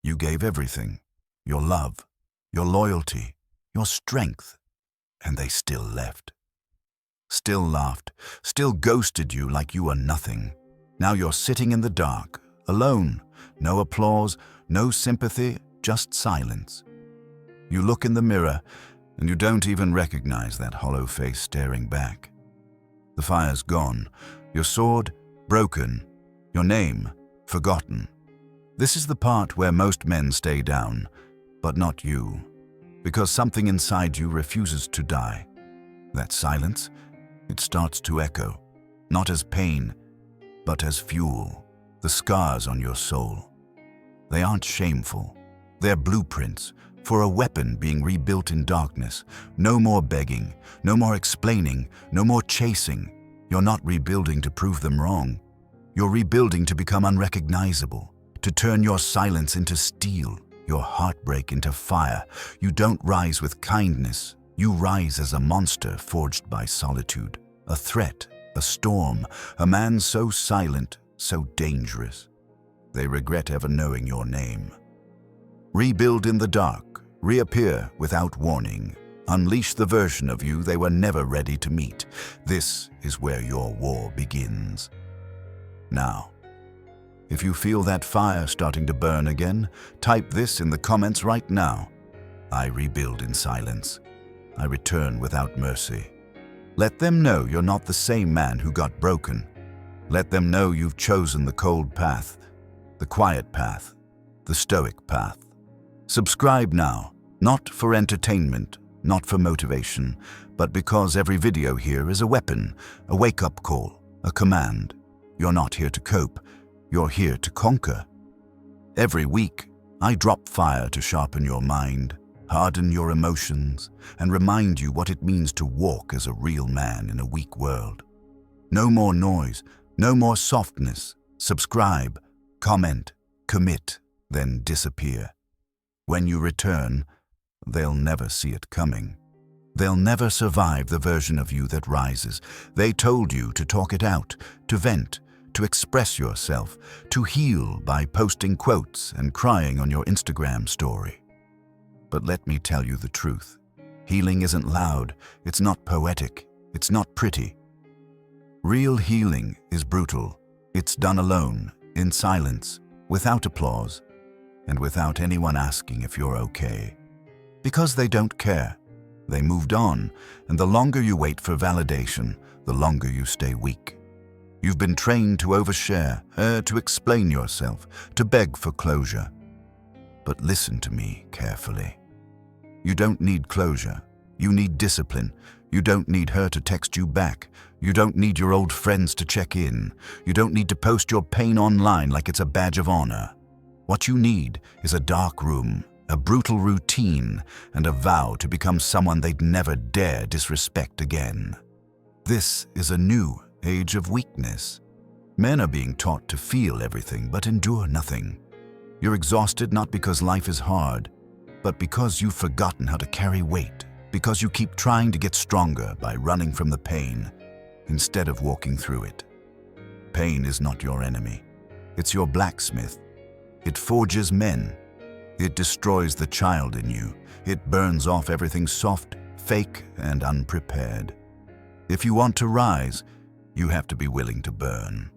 You gave everything, your love, your loyalty, your strength, and they still left. Still laughed, still ghosted you like you were nothing. Now you're sitting in the dark, alone, no applause, no sympathy, just silence. You look in the mirror, and you don't even recognize that hollow face staring back. The fire's gone, your sword broken, your name forgotten. This is the part where most men stay down, but not you, because something inside you refuses to die. That silence, it starts to echo, not as pain, but as fuel, the scars on your soul. They aren't shameful. They're blueprints for a weapon being rebuilt in darkness. No more begging, no more explaining, no more chasing. You're not rebuilding to prove them wrong. You're rebuilding to become unrecognizable, to turn your silence into steel, your heartbreak into fire. You don't rise with kindness. You rise as a monster forged by solitude, a threat, a storm, a man so silent, so dangerous. They regret ever knowing your name. Rebuild in the dark, reappear without warning. Unleash the version of you they were never ready to meet. This is where your war begins. Now, if you feel that fire starting to burn again, type this in the comments right now. I rebuild in silence. I return without mercy. Let them know you're not the same man who got broken. Let them know you've chosen the cold path, the quiet path, the stoic path. Subscribe now, not for entertainment, not for motivation, but because every video here is a weapon, a wake-up call, a command. You're not here to cope, you're here to conquer. Every week, I drop fire to sharpen your mind, harden your emotions, and remind you what it means to walk as a real man in a weak world. No more noise, no more softness. Subscribe, comment, commit, then disappear. When you return, they'll never see it coming. They'll never survive the version of you that rises. They told you to talk it out, to vent, to express yourself, to heal by posting quotes and crying on your Instagram story. But let me tell you the truth. Healing isn't loud, it's not poetic, it's not pretty. Real healing is brutal. It's done alone, in silence, without applause, and without anyone asking if you're okay. Because they don't care. They moved on, and the longer you wait for validation, the longer you stay weak. You've been trained to overshare, to explain yourself, to beg for closure. But listen to me carefully. You don't need closure. You need discipline. You don't need her to text you back. You don't need your old friends to check in. You don't need to post your pain online like it's a badge of honor. What you need is a dark room, a brutal routine, and a vow to become someone they'd never dare disrespect again. This is a new age of weakness. Men are being taught to feel everything but endure nothing. You're exhausted not because life is hard, but because you've forgotten how to carry weight, because you keep trying to get stronger by running from the pain instead of walking through it. Pain is not your enemy. It's your blacksmith. It forges men. It destroys the child in you. It burns off everything soft, fake, and unprepared. If you want to rise, you have to be willing to burn.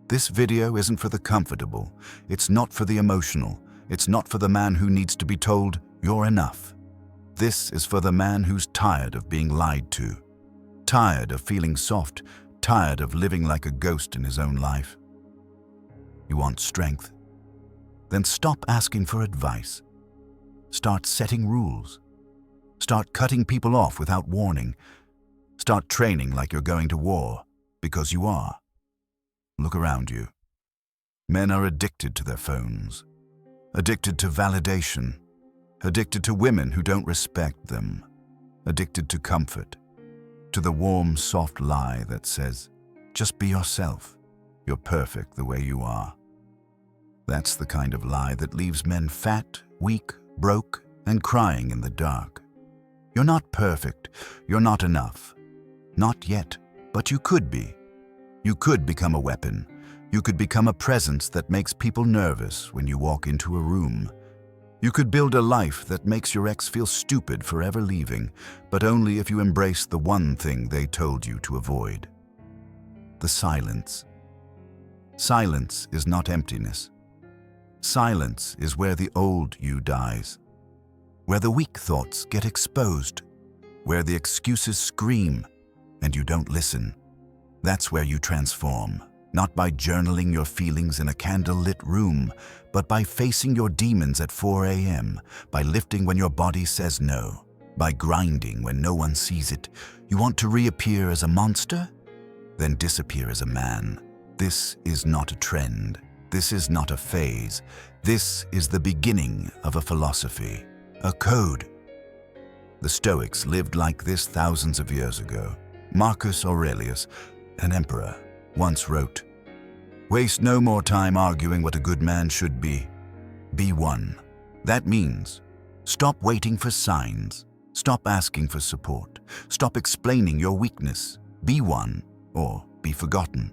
This video isn't for the comfortable. It's not for the emotional. It's not for the man who needs to be told, "You're enough." This is for the man who's tired of being lied to, tired of feeling soft, tired of living like a ghost in his own life. You want strength? Then stop asking for advice. Start setting rules. Start cutting people off without warning. Start training like you're going to war, because you are. Look around you. Men are addicted to their phones, addicted to validation, addicted to women who don't respect them, addicted to comfort, to the warm, soft lie that says, just be yourself. You're perfect the way you are. That's the kind of lie that leaves men fat, weak, broke, and crying in the dark. You're not perfect. You're not enough. Not yet, but you could be. You could become a weapon, You could become a presence that makes people nervous when you walk into a room. You could build a life that makes your ex feel stupid for ever leaving, but only if you embrace the one thing they told you to avoid. The silence. Silence is not emptiness. Silence is where the old you dies, where the weak thoughts get exposed, where the excuses scream and you don't listen. That's where you transform, not by journaling your feelings in a candle-lit room, but by facing your demons at 4 a.m., by lifting when your body says no, by grinding when no one sees it. You want to reappear as a monster? Then disappear as a man. This is not a trend. This is not a phase. This is the beginning of a philosophy, a code. The Stoics lived like this thousands of years ago. Marcus Aurelius, an emperor, once wrote, "Waste no more time arguing what a good man should be. Be one." That means stop waiting for signs. Stop asking for support. Stop explaining your weakness. Be one or be forgotten.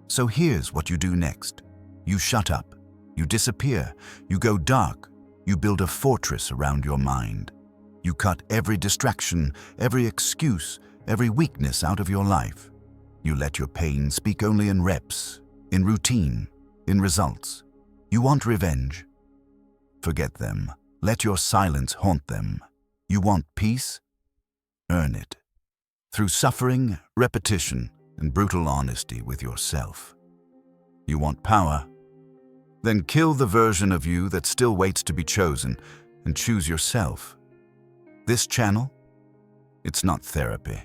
So here's what you do next. You shut up. You disappear. You go dark. You build a fortress around your mind. You cut every distraction, every excuse, every weakness out of your life. You let your pain speak only in reps, in routine, in results. You want revenge? Forget them. Let your silence haunt them. You want peace? Earn it. Through suffering, repetition, and brutal honesty with yourself. You want power? Then kill the version of you that still waits to be chosen and choose yourself. This channel? It's not therapy.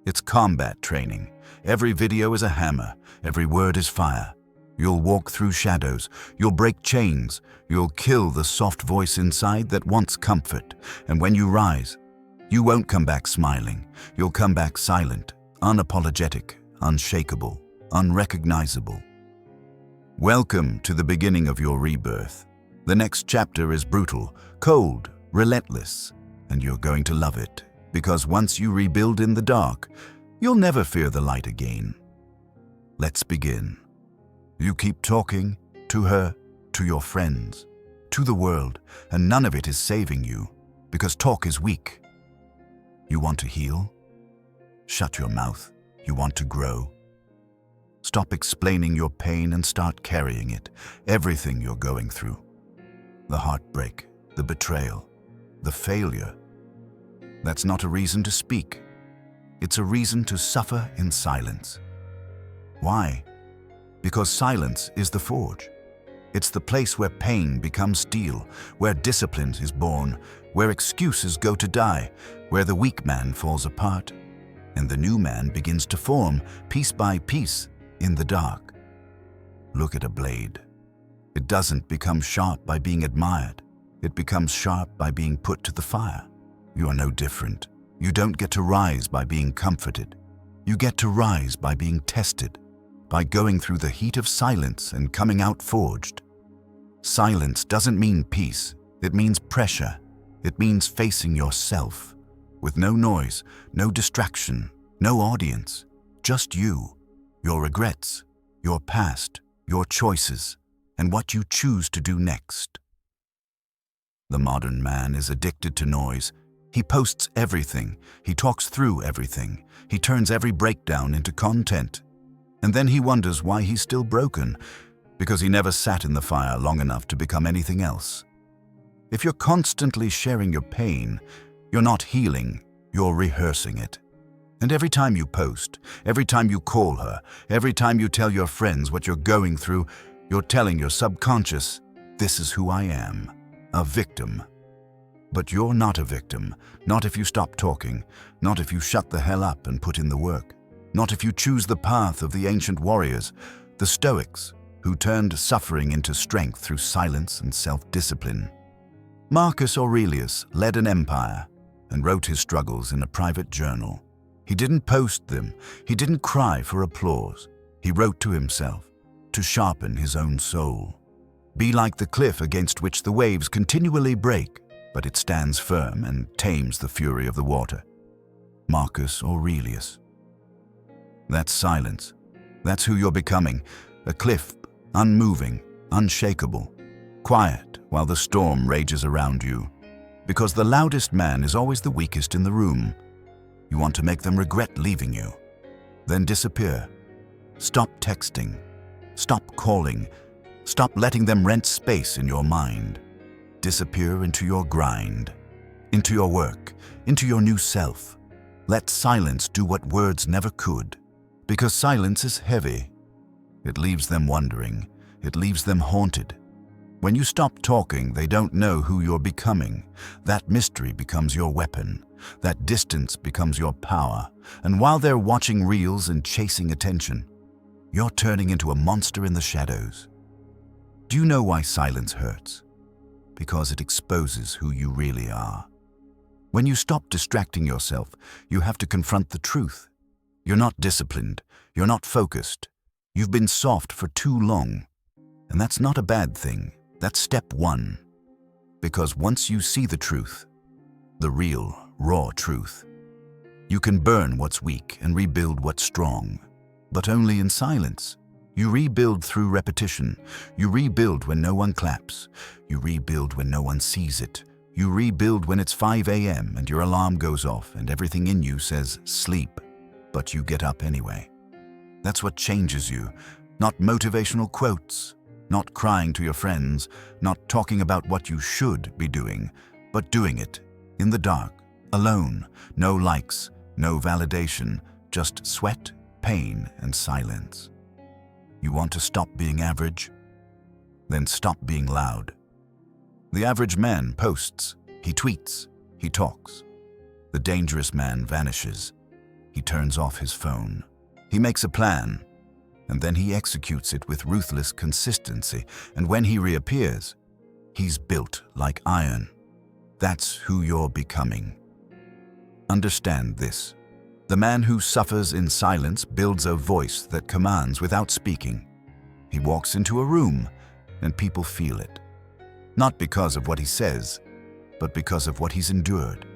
It's combat training. Every video is a hammer. Every word is fire. You'll walk through shadows. You'll break chains. You'll kill the soft voice inside that wants comfort. And when you rise, you won't come back smiling. You'll come back silent, unapologetic, unshakable, unrecognizable. Welcome to the beginning of your rebirth. The next chapter is brutal, cold, relentless, and you're going to love it. Because once you rebuild in the dark, you'll never fear the light again. Let's begin. You keep talking to her, to your friends, to the world, and none of it is saving you, because talk is weak. You want to heal? Shut your mouth. You want to grow? Stop explaining your pain and start carrying it, everything you're going through. The heartbreak, the betrayal, the failure. That's not a reason to speak. It's a reason to suffer in silence. Why? Because silence is the forge. It's the place where pain becomes steel, where discipline is born, where excuses go to die, where the weak man falls apart, and the new man begins to form, piece by piece, in the dark. Look at a blade. It doesn't become sharp by being admired. It becomes sharp by being put to the fire. You are no different. You don't get to rise by being comforted. You get to rise by being tested, by going through the heat of silence and coming out forged. Silence doesn't mean peace. It means pressure. It means facing yourself, with no noise, no distraction, no audience, just you, your regrets, your past, your choices, and what you choose to do next. The modern man is addicted to noise. He posts everything. He talks through everything. He turns every breakdown into content. And then he wonders why he's still broken, because he never sat in the fire long enough to become anything else. If you're constantly sharing your pain, you're not healing, you're rehearsing it. And every time you post, every time you call her, every time you tell your friends what you're going through, you're telling your subconscious, this is who I am, a victim. But you're not a victim, not if you stop talking, not if you shut the hell up and put in the work, not if you choose the path of the ancient warriors, the Stoics, who turned suffering into strength through silence and self-discipline. Marcus Aurelius led an empire and wrote his struggles in a private journal. He didn't post them. He didn't cry for applause. He wrote to himself, to sharpen his own soul. Be like the cliff against which the waves continually break, but it stands firm and tames the fury of the water. Marcus Aurelius. That's silence. That's who you're becoming. A cliff, unmoving, unshakable, quiet while the storm rages around you. Because the loudest man is always the weakest in the room. You want to make them regret leaving you. Then disappear. Stop texting. Stop calling. Stop letting them rent space in your mind. Disappear into your grind, into your work, into your new self. Let silence do what words never could. Because silence is heavy. It leaves them wondering. It leaves them haunted. When you stop talking, they don't know who you're becoming. That mystery becomes your weapon. That distance becomes your power. And while they're watching reels and chasing attention, you're turning into a monster in the shadows. Do you know why silence hurts? Because it exposes who you really are. When you stop distracting yourself, you have to confront the truth. You're not disciplined. You're not focused. You've been soft for too long. And that's not a bad thing. That's step one. Because once you see the truth, the real, raw truth, you can burn what's weak and rebuild what's strong. But only in silence. You rebuild through repetition. You rebuild when no one claps. You rebuild when no one sees it. You rebuild when it's 5 a.m. and your alarm goes off and everything in you says sleep, but you get up anyway. That's what changes you. Not motivational quotes, not crying to your friends, not talking about what you should be doing, but doing it in the dark, alone, no likes, no validation, just sweat, pain, and silence. You want to stop being average? Then stop being loud. The average man posts, he tweets, he talks. The dangerous man vanishes. He turns off his phone. He makes a plan, and then he executes it with ruthless consistency. And when he reappears, he's built like iron. That's who you're becoming. Understand this. The man who suffers in silence builds a voice that commands without speaking. He walks into a room, and people feel it. Not because of what he says, but because of what he's endured.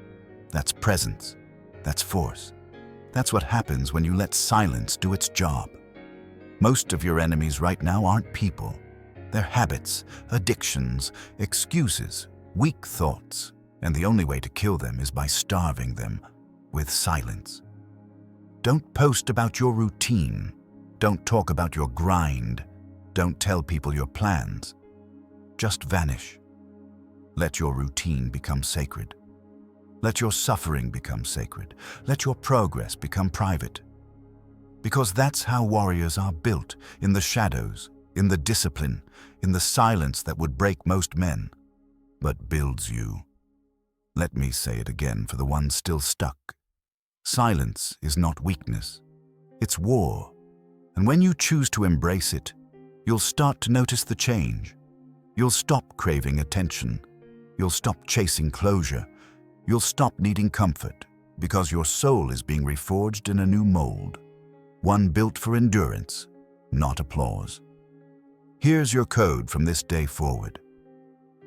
That's presence. That's force. That's what happens when you let silence do its job. Most of your enemies right now aren't people. They're habits, addictions, excuses, weak thoughts. And the only way to kill them is by starving them with silence. Don't post about your routine. Don't talk about your grind. Don't tell people your plans. Just vanish. Let your routine become sacred. Let your suffering become sacred. Let your progress become private. Because that's how warriors are built, in the shadows, in the discipline, in the silence that would break most men, but builds you. Let me say it again for the ones still stuck. Silence is not weakness. It's war. And when you choose to embrace it, you'll start to notice the change. You'll stop craving attention. You'll stop chasing closure. You'll stop needing comfort, because your soul is being reforged in a new mold. One built for endurance, not applause. Here's your code from this day forward.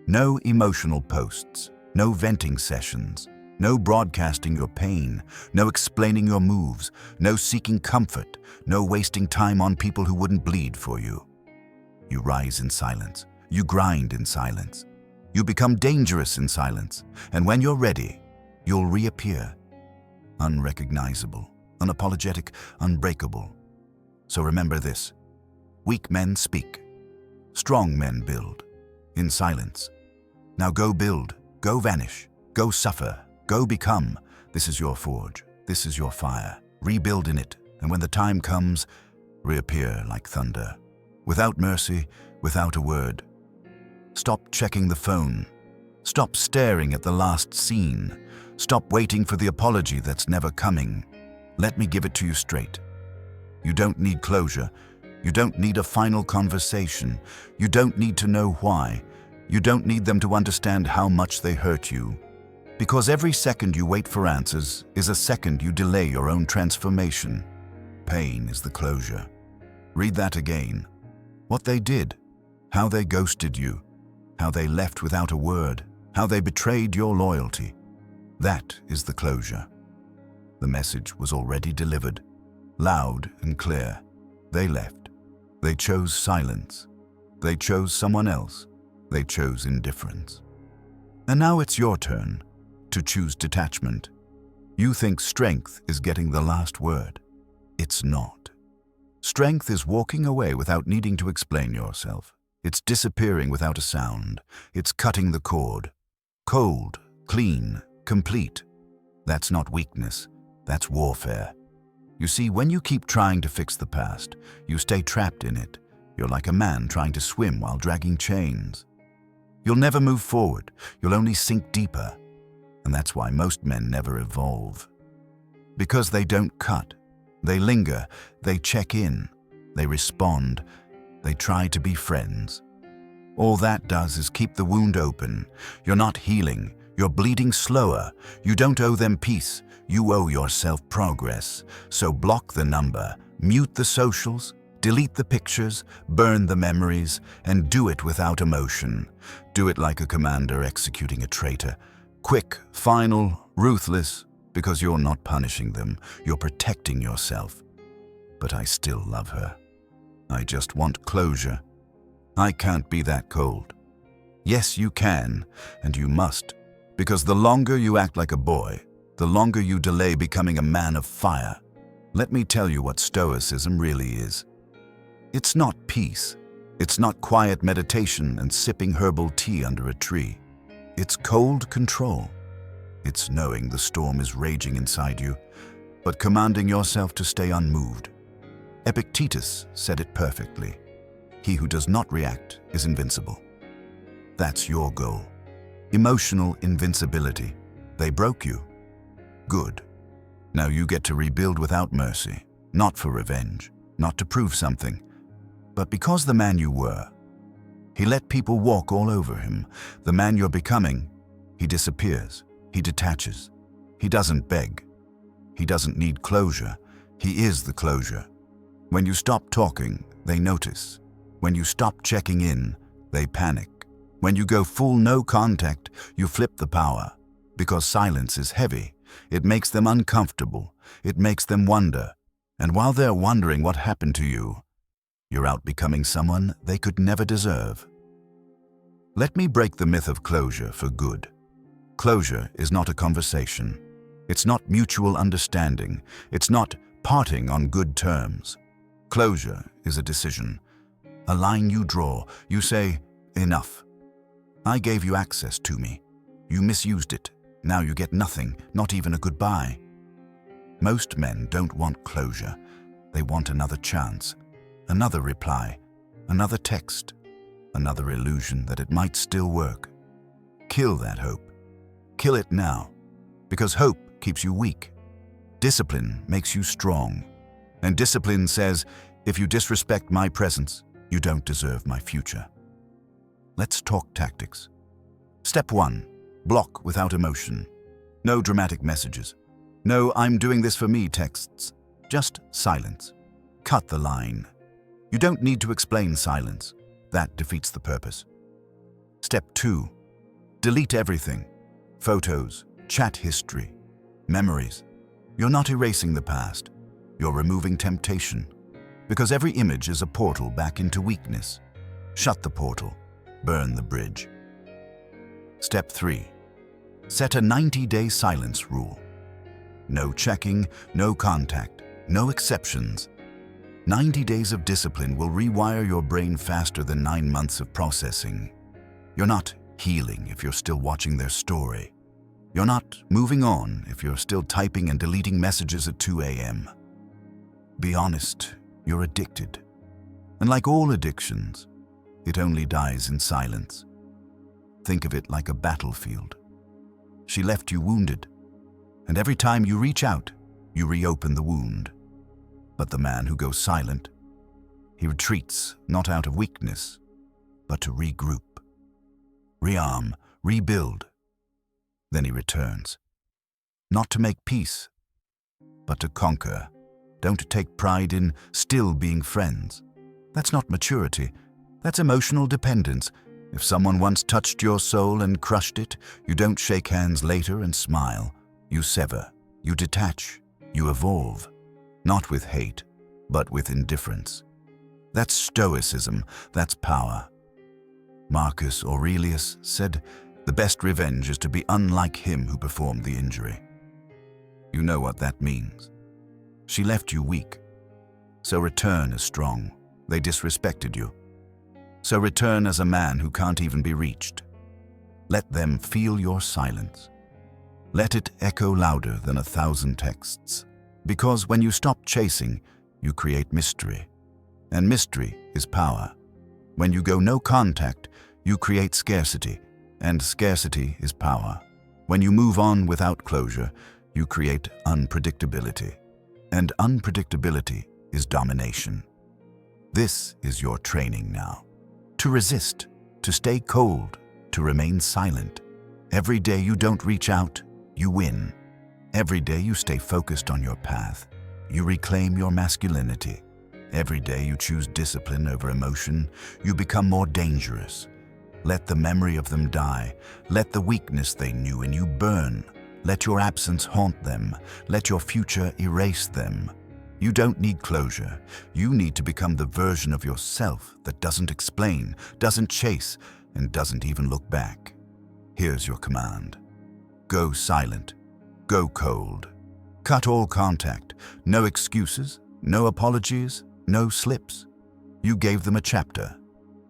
No emotional posts, no venting sessions, no broadcasting your pain, no explaining your moves, no seeking comfort, no wasting time on people who wouldn't bleed for you. You rise in silence. You grind in silence. You become dangerous in silence. And when you're ready, you'll reappear. Unrecognizable, unapologetic, unbreakable. So remember this. Weak men speak. Strong men build. In silence. Now go build. Go vanish. Go suffer. Go become. This is your forge. This is your fire. Rebuild in it. And when the time comes, reappear like thunder. Without mercy, without a word. Stop checking the phone. Stop staring at the last scene. Stop waiting for the apology that's never coming. Let me give it to you straight. You don't need closure. You don't need a final conversation. You don't need to know why. You don't need them to understand how much they hurt you. Because every second you wait for answers is a second you delay your own transformation. Pain is the closure. Read that again. What they did, how they ghosted you, how they left without a word, how they betrayed your loyalty. That is the closure. The message was already delivered, loud and clear. They left. They chose silence. They chose someone else. They chose indifference. And now it's your turn to choose detachment. You think strength is getting the last word. It's not. Strength is walking away without needing to explain yourself. It's disappearing without a sound. It's cutting the cord. Cold, clean, complete. That's not weakness. That's warfare. You see, when you keep trying to fix the past, you stay trapped in it. You're like a man trying to swim while dragging chains. You'll never move forward. You'll only sink deeper. And that's why most men never evolve. Because they don't cut. They linger. They check in. They respond. They try to be friends. All that does is keep the wound open. You're not healing. You're bleeding slower. You don't owe them peace. You owe yourself progress. So block the number, mute the socials, delete the pictures, burn the memories, and do it without emotion. Do it like a commander executing a traitor. Quick, final, ruthless, because you're not punishing them. You're protecting yourself. But I still love her. I just want closure. I can't be that cold. Yes, you can, and you must, because the longer you act like a boy, the longer you delay becoming a man of fire. Let me tell you what Stoicism really is. It's not peace. It's not quiet meditation and sipping herbal tea under a tree. It's cold control. It's knowing the storm is raging inside you, but commanding yourself to stay unmoved. Epictetus said it perfectly. He who does not react is invincible. That's your goal. Emotional invincibility. They broke you. Good. Now you get to rebuild without mercy, not for revenge, not to prove something, but because the man you were. He let people walk all over him. The man you're becoming, he disappears. He detaches. He doesn't beg. He doesn't need closure. He is the closure. When you stop talking, they notice. When you stop checking in, they panic. When you go full no contact, you flip the power. Because silence is heavy. It makes them uncomfortable. It makes them wonder. And while they're wondering what happened to you, you're out becoming someone they could never deserve. Let me break the myth of closure for good. Closure is not a conversation. It's not mutual understanding. It's not parting on good terms. Closure is a decision. A line you draw. You say, enough. I gave you access to me. You misused it. Now you get nothing, not even a goodbye. Most men don't want closure. They want another chance, another reply, another text, another illusion that it might still work. Kill that hope. Kill it now, because hope keeps you weak. Discipline makes you strong. And discipline says, if you disrespect my presence, you don't deserve my future. Let's talk tactics. Step 1. Block without emotion. No dramatic messages. No "I'm doing this for me" texts. Just silence. Cut the line. You don't need to explain silence. That defeats the purpose. Step 2. Delete everything. Photos, chat history, memories. You're not erasing the past. You're removing temptation. Because every image is a portal back into weakness. Shut the portal. Burn the bridge. Step 3. Set a 90-day silence rule. No checking, no contact, no exceptions. 90 days of discipline will rewire your brain faster than 9 months of processing. You're not healing if you're still watching their story. You're not moving on if you're still typing and deleting messages at 2 a.m. Be honest, you're addicted. And like all addictions, it only dies in silence. Think of it like a battlefield. She left you wounded, and every time you reach out, you reopen the wound. But the man who goes silent, he retreats not out of weakness, but to regroup, rearm, rebuild. Then he returns, not to make peace, but to conquer. Don't take pride in still being friends. That's not maturity. That's emotional dependence. If someone once touched your soul and crushed it, you don't shake hands later and smile. You sever, you detach, you evolve. Not with hate, but with indifference. That's Stoicism, that's power. Marcus Aurelius said, "The best revenge is to be unlike him who performed the injury." You know what that means. She left you weak. So return as strong. They disrespected you. So return as a man who can't even be reached. Let them feel your silence. Let it echo louder than 1,000 texts. Because when you stop chasing, you create mystery. And mystery is power. When you go no contact, you create scarcity. And scarcity is power. When you move on without closure, you create unpredictability. And unpredictability is domination. This is your training now. To resist, to stay cold, to remain silent. Every day you don't reach out, you win. Every day you stay focused on your path, you reclaim your masculinity. Every day you choose discipline over emotion, you become more dangerous. Let the memory of them die. Let the weakness they knew in you burn. Let your absence haunt them. Let your future erase them. You don't need closure. You need to become the version of yourself that doesn't explain, doesn't chase, and doesn't even look back. Here's your command. Go silent. Go cold. Cut all contact. No excuses, no apologies, no slips. You gave them a chapter.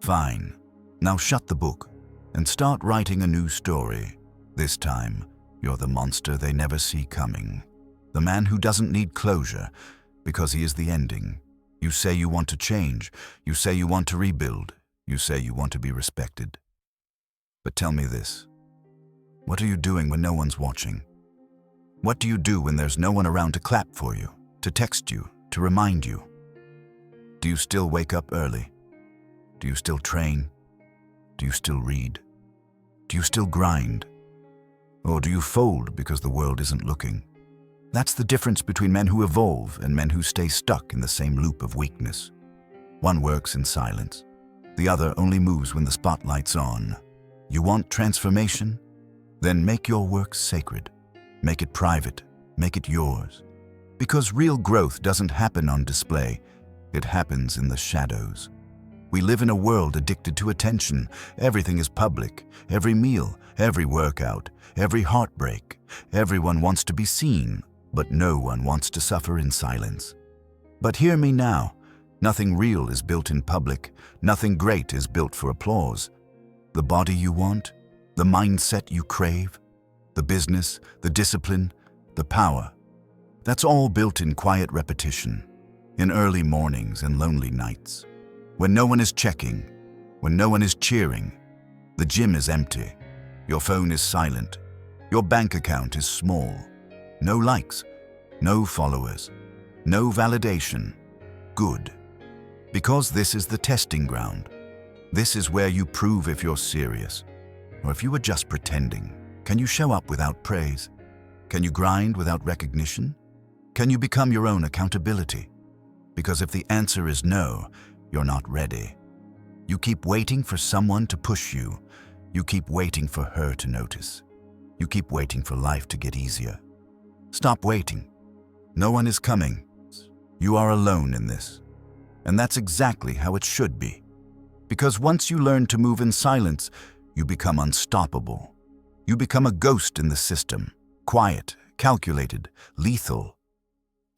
Fine. Now shut the book and start writing a new story. This time, you're the monster they never see coming. The man who doesn't need closure because he is the ending. You say you want to change. You say you want to rebuild. You say you want to be respected. But tell me this. What are you doing when no one's watching? What do you do when there's no one around to clap for you, to text you, to remind you? Do you still wake up early? Do you still train? Do you still read? Do you still grind? Or do you fold because the world isn't looking? That's the difference between men who evolve and men who stay stuck in the same loop of weakness. One works in silence. The other only moves when the spotlight's on. You want transformation? Then make your work sacred. Make it private. Make it yours. Because real growth doesn't happen on display. It happens in the shadows. We live in a world addicted to attention. Everything is public. Every meal, every workout, every heartbreak. Everyone wants to be seen, but no one wants to suffer in silence. But hear me now. Nothing real is built in public. Nothing great is built for applause. The body you want, the mindset you crave, the business, the discipline, the power. That's all built in quiet repetition, in early mornings and lonely nights. When no one is checking, when no one is cheering, the gym is empty, your phone is silent, your bank account is small. No likes, no followers, no validation. Good. Because this is the testing ground. This is where you prove if you're serious, or if you were just pretending. Can you show up without praise? Can you grind without recognition? Can you become your own accountability? Because if the answer is no, you're not ready. You keep waiting for someone to push you. You keep waiting for her to notice. You keep waiting for life to get easier. Stop waiting. No one is coming. You are alone in this. And that's exactly how it should be. Because once you learn to move in silence, you become unstoppable. You become a ghost in the system, quiet, calculated, lethal.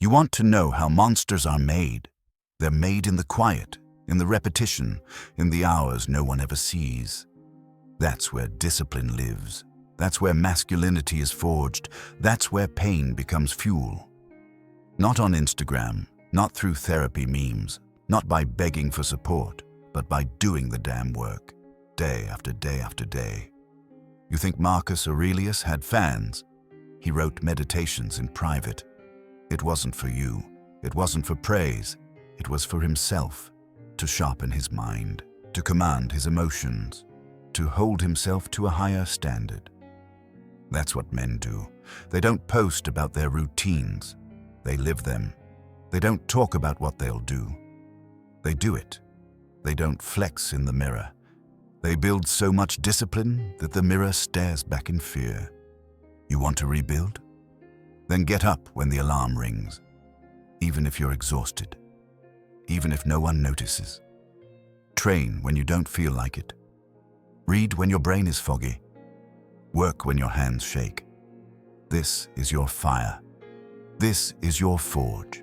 You want to know how monsters are made. They're made in the quiet, in the repetition, in the hours no one ever sees. That's where discipline lives. That's where masculinity is forged. That's where pain becomes fuel. Not on Instagram, not through therapy memes, not by begging for support, but by doing the damn work, day after day after day. You think Marcus Aurelius had fans? He wrote meditations in private. It wasn't for you. It wasn't for praise. It was for himself, to sharpen his mind, to command his emotions, to hold himself to a higher standard. That's what men do. They don't post about their routines. They live them. They don't talk about what they'll do. They do it. They don't flex in the mirror. They build so much discipline that the mirror stares back in fear. You want to rebuild? Then get up when the alarm rings, even if you're exhausted. even if no one notices. Train when you don't feel like it. Read when your brain is foggy. Work when your hands shake. This is your fire. This is your forge.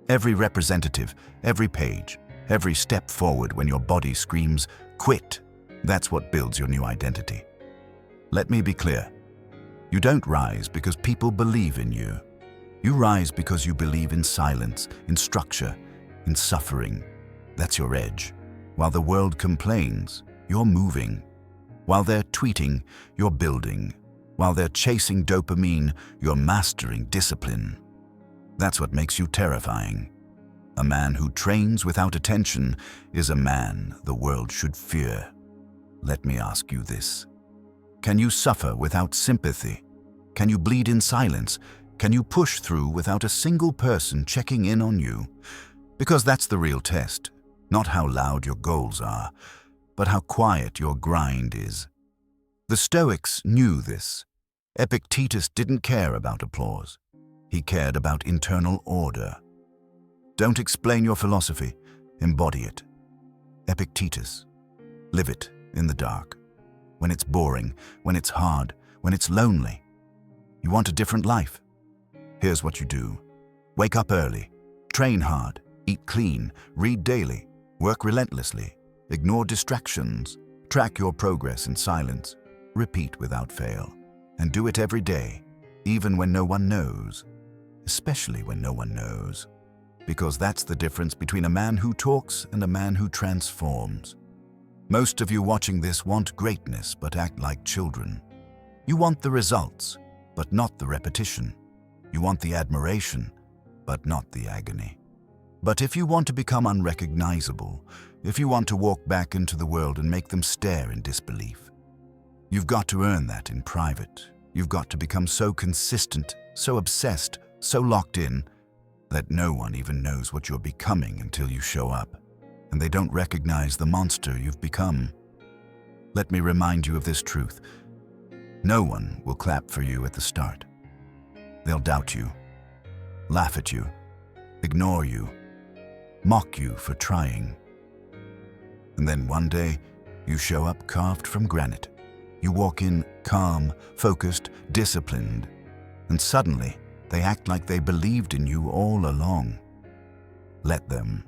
Every representative, every page, every step forward when your body screams, "Quit!" That's what builds your new identity. Let me be clear. You don't rise because people believe in you. You rise because you believe in silence, in structure, in suffering. That's your edge. While the world complains, you're moving. While they're tweeting, you're building. While they're chasing dopamine, you're mastering discipline. That's what makes you terrifying. A man who trains without attention is a man the world should fear. Let me ask you this. Can you suffer without sympathy? Can you bleed in silence? Can you push through without a single person checking in on you? Because that's the real test. Not how loud your goals are, but how quiet your grind is. The Stoics knew this. Epictetus didn't care about applause. He cared about internal order. Don't explain your philosophy, embody it. Epictetus. Live it in the dark. When it's boring, when it's hard, when it's lonely. You want a different life? Here's what you do. Wake up early. Train hard. Eat clean. Read daily. Work relentlessly. Ignore distractions. Track your progress in silence. Repeat without fail. And do it every day, even when no one knows. Especially when no one knows. Because that's the difference between a man who talks and a man who transforms. Most of you watching this want greatness but act like children. You want the results, but not the repetition. You want the admiration, but not the agony. But if you want to become unrecognizable, if you want to walk back into the world and make them stare in disbelief, you've got to earn that in private. You've got to become so consistent, so obsessed, so locked in, that no one even knows what you're becoming until you show up, and they don't recognize the monster you've become. Let me remind you of this truth. No one will clap for you at the start. They'll doubt you, laugh at you, ignore you, mock you for trying. And then one day, you show up carved from granite. You walk in calm, focused, disciplined, and suddenly they act like they believed in you all along. Let them.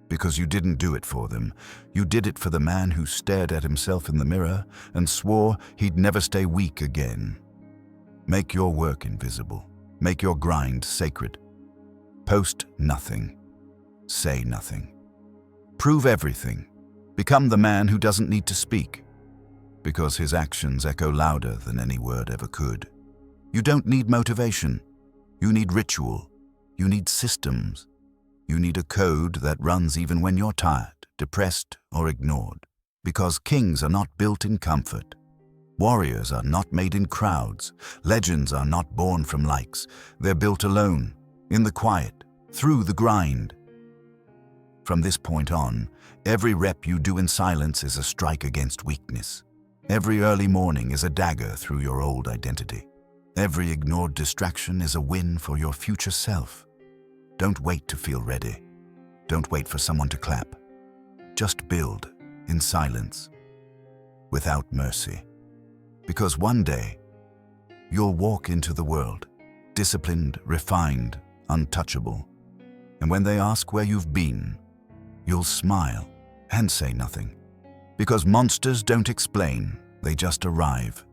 Because you didn't do it for them. You did it for the man who stared at himself in the mirror and swore he'd never stay weak again. Make your work invisible. Make your grind sacred. Post nothing. Say nothing. Prove everything. Become the man who doesn't need to speak, because his actions echo louder than any word ever could. You don't need motivation. You need ritual. You need systems. You need a code that runs even when you're tired, depressed, or ignored. Because kings are not built in comfort. Warriors are not made in crowds. Legends are not born from likes. They're built alone, in the quiet, through the grind. From this point on, every rep you do in silence is a strike against weakness. Every early morning is a dagger through your old identity. Every ignored distraction is a win for your future self. Don't wait to feel ready. Don't wait for someone to clap. Just build in silence, without mercy. Because one day, you'll walk into the world, disciplined, refined, untouchable. And when they ask where you've been, you'll smile and say nothing. Because monsters don't explain, they just arrive.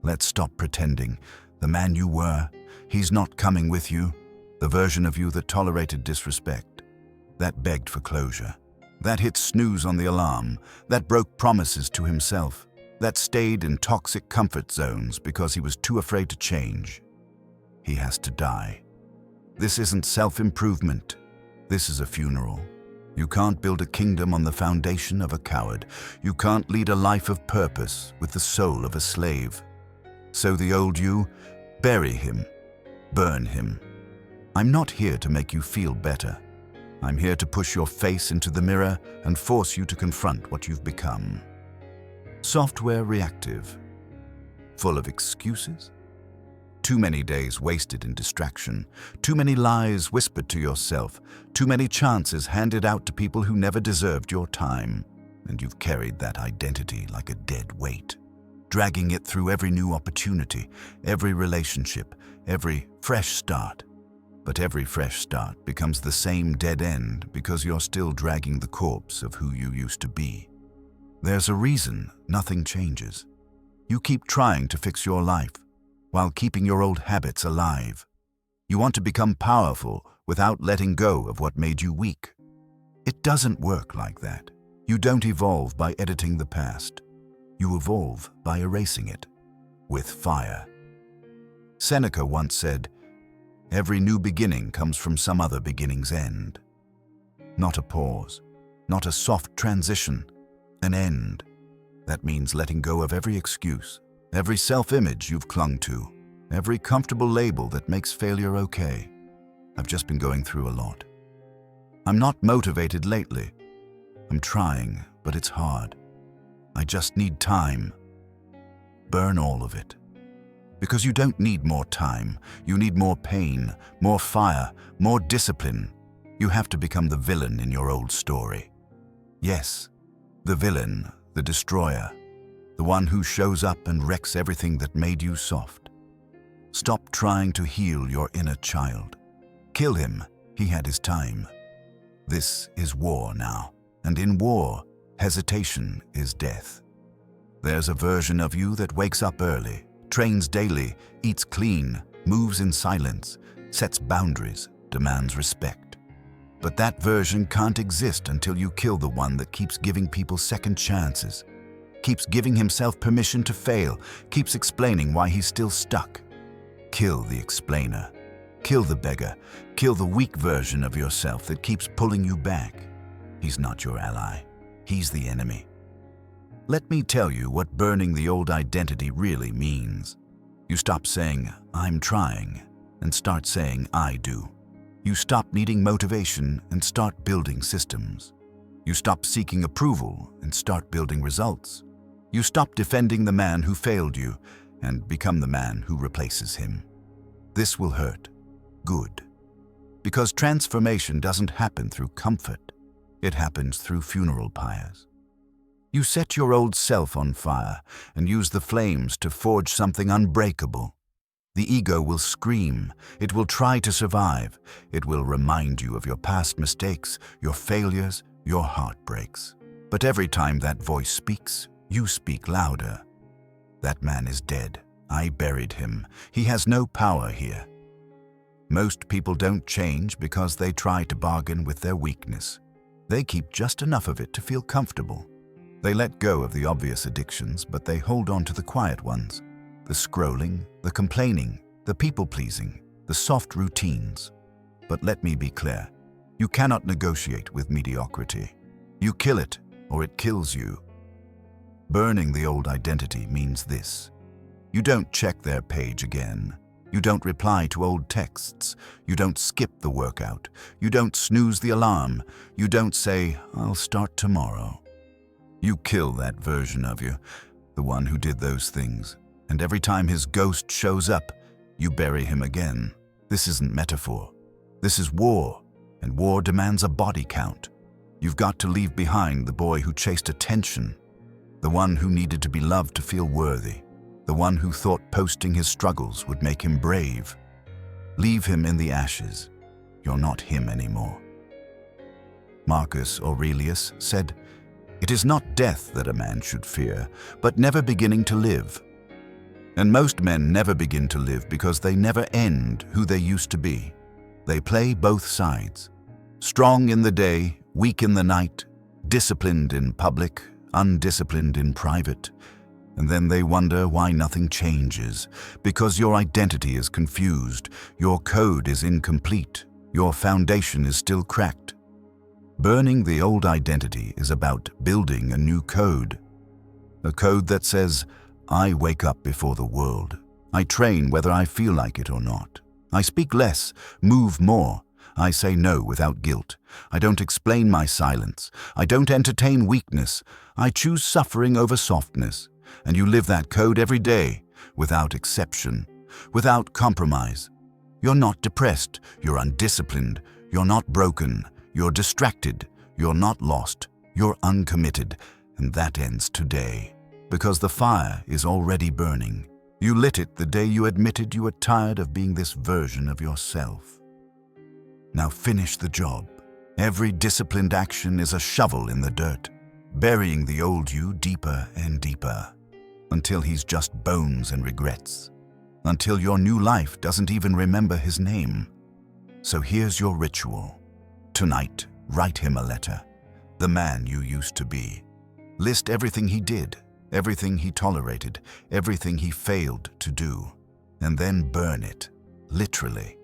Let's stop pretending. The man you were, he's not coming with you. The version of you that tolerated disrespect, that begged for closure, that hit snooze on the alarm, that broke promises to himself, that stayed in toxic comfort zones because he was too afraid to change. He has to die. This isn't self-improvement. This is a funeral. You can't build a kingdom on the foundation of a coward. You can't lead a life of purpose with the soul of a slave. So the old you, bury him, burn him. I'm not here to make you feel better. I'm here to push your face into the mirror and force you to confront what you've become. Software reactive, full of excuses, Too many days wasted in distraction, too many lies whispered to yourself, too many chances handed out to people who never deserved your time, and you've carried that identity like a dead weight, dragging it through every new opportunity, every relationship, every fresh start. But every fresh start becomes the same dead end because you're still dragging the corpse of who you used to be. There's a reason nothing changes. You keep trying to fix your life while keeping your old habits alive. You want to become powerful without letting go of what made you weak. It doesn't work like that. You don't evolve by editing the past. You evolve by erasing it with fire. Seneca once said, "Every new beginning comes from some other beginning's end." Not a pause, not a soft transition, an end. That means letting go of every excuse, every self-image you've clung to, every comfortable label that makes failure okay. I've just been going through a lot. I'm not motivated lately. I'm trying, but it's hard. I just need time. Burn all of it. Because you don't need more time. You need more pain, more fire, more discipline. You have to become the villain in your old story. Yes, the villain, the destroyer, the one who shows up and wrecks everything that made you soft. Stop trying to heal your inner child. Kill him. He had his time. This is war now, and in war, hesitation is death. There's a version of you that wakes up early, trains daily, eats clean, moves in silence, sets boundaries, demands respect. But that version can't exist until you kill the one that keeps giving people second chances, keeps giving himself permission to fail, keeps explaining why he's still stuck. Kill the explainer. Kill the beggar. Kill the weak version of yourself that keeps pulling you back. He's not your ally. He's the enemy. Let me tell you what burning the old identity really means. You stop saying, "I'm trying," and start saying, "I do." You stop needing motivation and start building systems. You stop seeking approval and start building results. You stop defending the man who failed you and become the man who replaces him. This will hurt. Good. Because transformation doesn't happen through comfort. It happens through funeral pyres. You set your old self on fire and use the flames to forge something unbreakable. The ego will scream. It will try to survive. It will remind you of your past mistakes, your failures, your heartbreaks. But every time that voice speaks, you speak louder. That man is dead. I buried him. He has no power here. Most people don't change because they try to bargain with their weakness. They keep just enough of it to feel comfortable. They let go of the obvious addictions, but they hold on to the quiet ones. The scrolling, the complaining, the people-pleasing, the soft routines. But let me be clear. You cannot negotiate with mediocrity. You kill it, or it kills you. Burning the old identity means this. You don't check their page again. You don't reply to old texts. You don't skip the workout. You don't snooze the alarm. You don't say, "I'll start tomorrow." You kill that version of you, the one who did those things. And every time his ghost shows up, you bury him again. This isn't metaphor. This is war, and war demands a body count. You've got to leave behind the boy who chased attention, the one who needed to be loved to feel worthy, the one who thought posting his struggles would make him brave. Leave him in the ashes. You're not him anymore. Marcus Aurelius said, "It is not death that a man should fear, but never beginning to live." And most men never begin to live because they never end who they used to be. They play both sides. Strong in the day, weak in the night, disciplined in public, undisciplined in private. And then they wonder why nothing changes, because your identity is confused, your code is incomplete, your foundation is still cracked. Burning the old identity is about building a new code. A code that says, I wake up before the world. I train whether I feel like it or not. I speak less, move more. I say no without guilt. I don't explain my silence. I don't entertain weakness. I choose suffering over softness. And you live that code every day, without exception. without compromise. You're not depressed, you're undisciplined, you're not broken, you're distracted, you're not lost, you're uncommitted, and that ends today. Because the fire is already burning. You lit it the day you admitted you were tired of being this version of yourself. Now finish the job. Every disciplined action is a shovel in the dirt, burying the old you deeper and deeper, until he's just bones and regrets, until your new life doesn't even remember his name. So here's your ritual. Tonight, write him a letter, the man you used to be. List everything he did, everything he tolerated, everything he failed to do, and then burn it, literally.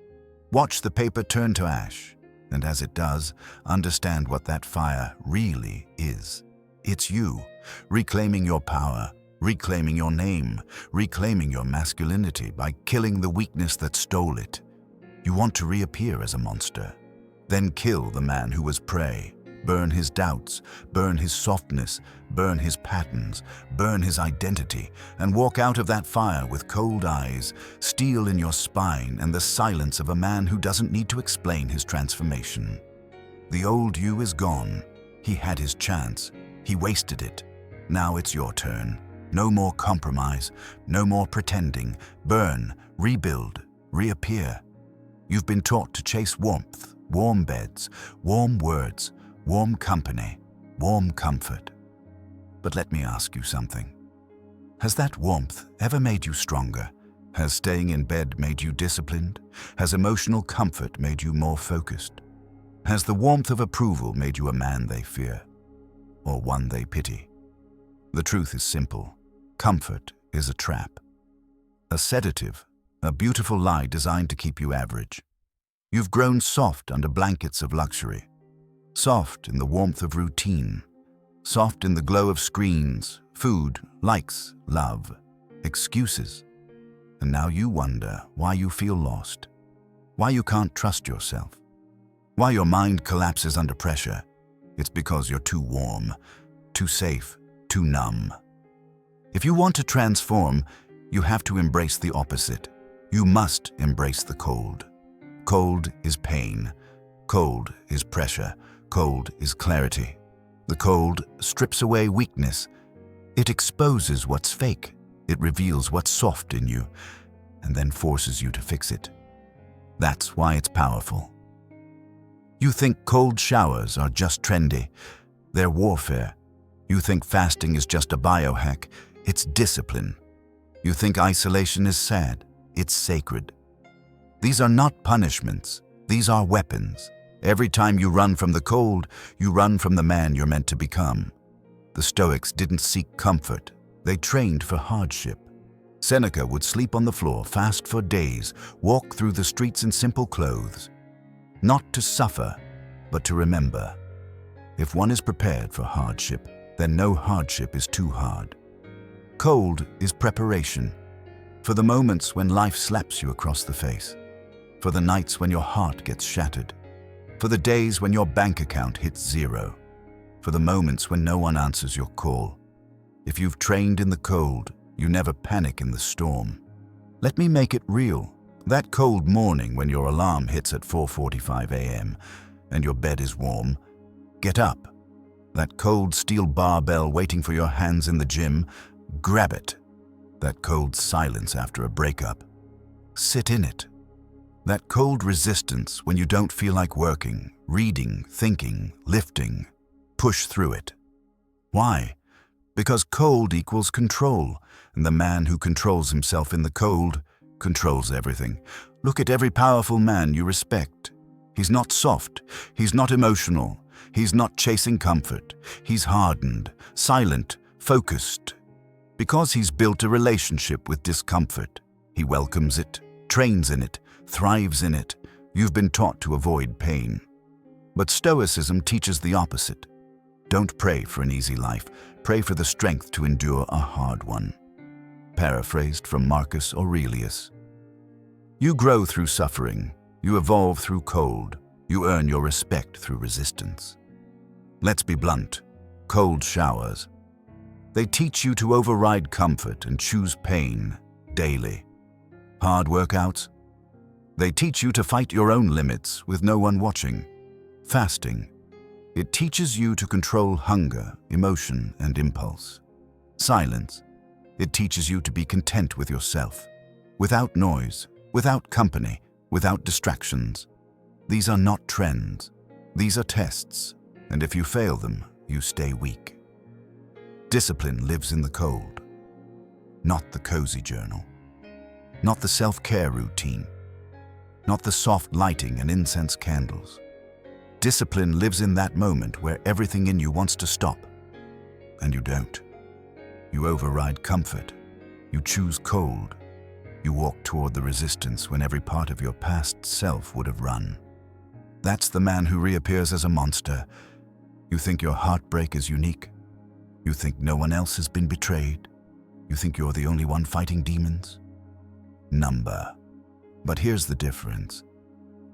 Watch the paper turn to ash, and as it does, understand what that fire really is. It's you, reclaiming your power, reclaiming your name, reclaiming your masculinity by killing the weakness that stole it. You want to reappear as a monster. Then kill the man who was prey. Burn his doubts, burn his softness, burn his patterns, burn his identity, and walk out of that fire with cold eyes, steel in your spine, and the silence of a man who doesn't need to explain his transformation. The old you is gone. He had his chance. He wasted it. Now it's your turn. No more compromise, no more pretending. Burn, rebuild, reappear. You've been taught to chase warmth, warm beds, warm words, warm company, warm comfort. But let me ask you something. Has that warmth ever made you stronger? Has staying in bed made you disciplined? Has emotional comfort made you more focused? Has the warmth of approval made you a man they fear, or one they pity? The truth is simple. Comfort is a trap. A sedative, a beautiful lie designed to keep you average. You've grown soft under blankets of luxury. Soft in the warmth of routine, soft in the glow of screens, food, likes, love, excuses. And now you wonder why you feel lost, why you can't trust yourself, why your mind collapses under pressure. It's because you're too warm, too safe, too numb. If you want to transform, you have to embrace the opposite. You must embrace the cold. Cold is pain. Cold is pressure. Cold is clarity. The cold strips away weakness. It exposes what's fake. It reveals what's soft in you, and then forces you to fix it. That's why it's powerful. You think cold showers are just trendy. They're warfare. You think fasting is just a biohack. It's discipline. You think isolation is sad. It's sacred. These are not punishments. These are weapons. Every time you run from the cold, you run from the man you're meant to become. The Stoics didn't seek comfort. They trained for hardship. Seneca would sleep on the floor, fast for days, walk through the streets in simple clothes. Not to suffer, but to remember. If one is prepared for hardship, then no hardship is too hard. Cold is preparation. For the moments when life slaps you across the face. For the nights when your heart gets shattered. For the days when your bank account hits zero. For the moments when no one answers your call. If you've trained in the cold, you never panic in the storm. Let me make it real. That cold morning when your alarm hits at 4:45 a.m. and your bed is warm, get up. That cold steel barbell waiting for your hands in the gym, grab it. That cold silence after a breakup, sit in it. That cold resistance when you don't feel like working, reading, thinking, lifting, push through it. Why? Because cold equals control, and the man who controls himself in the cold controls everything. Look at every powerful man you respect. He's not soft, he's not emotional, he's not chasing comfort. He's hardened, silent, focused. Because he's built a relationship with discomfort. He welcomes it, trains in it, thrives in it. You've been taught to avoid pain. But Stoicism teaches the opposite. Don't pray for an easy life. Pray for the strength to endure a hard one. Paraphrased from Marcus Aurelius. You grow through suffering. You evolve through cold. You earn your respect through resistance. Let's be blunt. Cold showers. They teach you to override comfort and choose pain daily. Hard workouts? They teach you to fight your own limits with no one watching. Fasting. It teaches you to control hunger, emotion, and impulse. Silence. It teaches you to be content with yourself, without noise, without company, without distractions. These are not trends. These are tests, and if you fail them, you stay weak. Discipline lives in the cold, not the cozy journal, not the self-care routine, not the soft lighting and incense candles. Discipline lives in that moment where everything in you wants to stop, and you don't. You override comfort. You choose cold. You walk toward the resistance when every part of your past self would have run. That's the man who reappears as a monster. You think your heartbreak is unique. You think no one else has been betrayed. You think you're the only one fighting demons. Number. But here's the difference.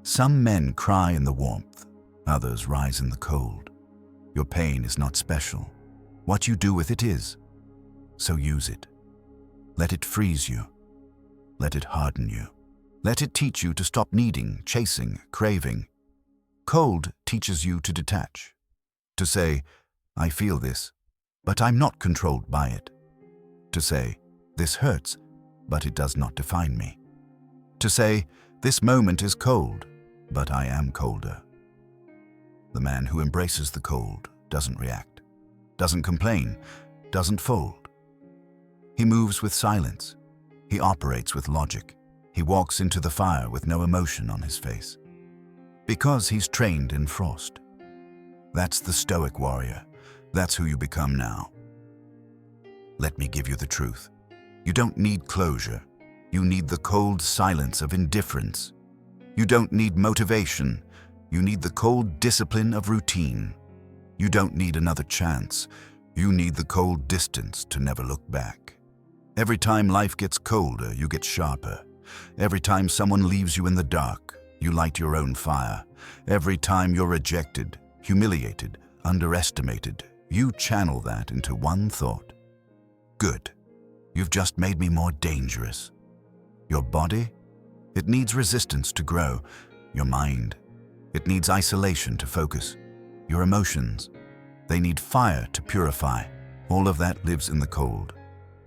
Some men cry in the warmth. Others rise in the cold. Your pain is not special. What you do with it is. So use it. Let it freeze you. Let it harden you. Let it teach you to stop needing, chasing, craving. Cold teaches you to detach. To say, I feel this, but I'm not controlled by it. To say, this hurts, but it does not define me. To say, this moment is cold, but I am colder. The man who embraces the cold doesn't react, doesn't complain, doesn't fold. He moves with silence. He operates with logic. He walks into the fire with no emotion on his face. Because he's trained in frost. That's the Stoic warrior. That's who you become now. Let me give you the truth. You don't need closure. You need the cold silence of indifference. You don't need motivation. You need the cold discipline of routine. You don't need another chance. You need the cold distance to never look back. Every time life gets colder, you get sharper. Every time someone leaves you in the dark, you light your own fire. Every time you're rejected, humiliated, underestimated, you channel that into one thought. Good. You've just made me more dangerous. Your body? It needs resistance to grow. Your mind? It needs isolation to focus. Your emotions? They need fire to purify. All of that lives in the cold.